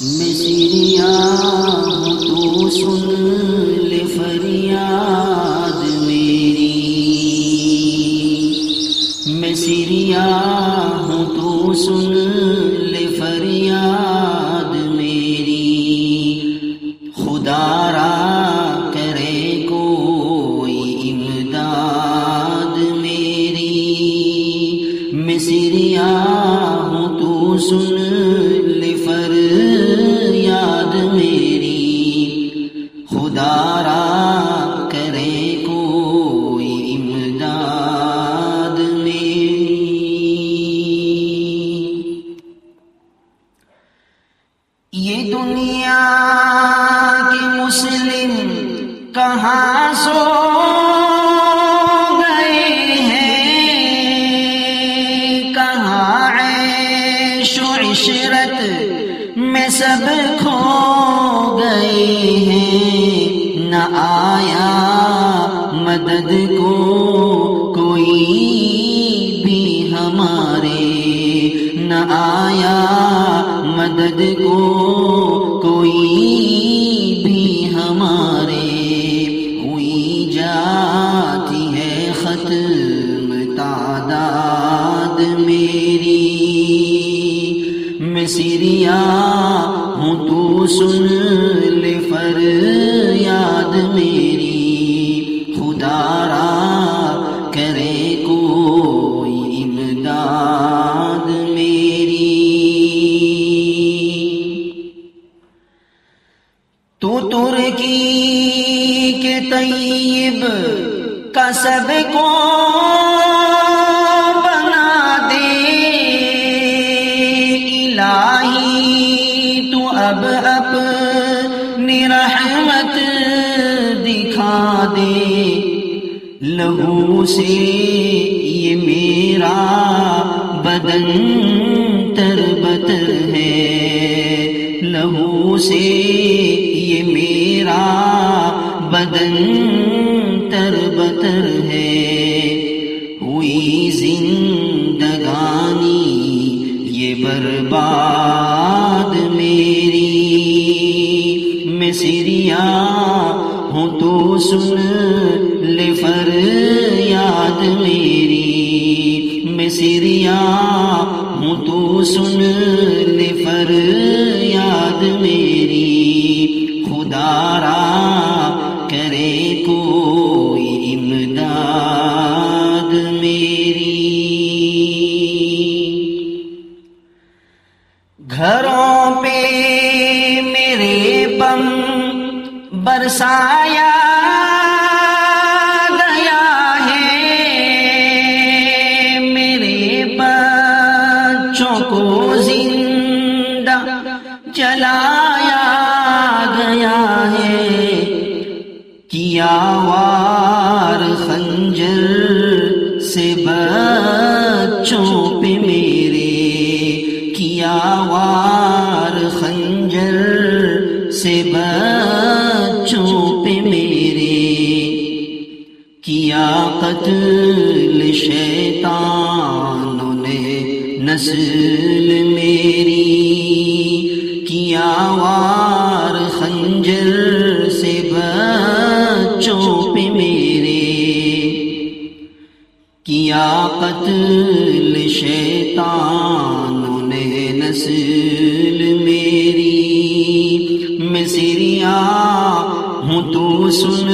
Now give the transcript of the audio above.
میں سیریا ہوں تو سن لے فریاد میری، میں سیریا ہوں تو سن لے فریاد میری، خدا را کرے کوئی امداد میری، میں سیریا ہوں تو سن لے فریاد میری، خدا را کرے کوئی امداد میری۔ یہ دنیا کے مسلم کہاں سو گئے ہیں، کہاں عیش و عشرت میں سب کھو گئے ہیں، نہ آیا مدد کو کوئی بھی ہمارے، نہ آیا مدد کو کوئی بھی ہمارے، ہوئی جاتی ہے ختم تعداد میری، میں سیریا ہوں تو سن لے فریاد میری، خدا را کرے کوئی امداد میری۔ تو ترکی کے طیب کا سب کو بنا دے، الہی تو اب اپنی رحمت دکھا دے، لہو سے یہ میرا بدن تربتر ہے، لہو سے یہ میرا بدن تربتر ہے، ہوئی زندگانی یہ برباد میری، میں سیریا ہوں تو سن لے فریاد میری، میں سیریا ہوں تو سن لے فریاد میری، خدا را کرے کوئی امداد میری۔ گھروں پہ میرے بم برسایا گیا ہے، میرے بچوں کو زندہ جلایا گیا ہے، کیا وار خنجر سے بچوں پہ میرے، کیا وار خنجر سے بچوں پہ میرے، کیا قتل شیطانوں نے نسل میری، کیا وار خنجر سے بچوں پہ میرے، کیا قتل شیطانوں نے نسل میری، میں سیریا ہوں تو سن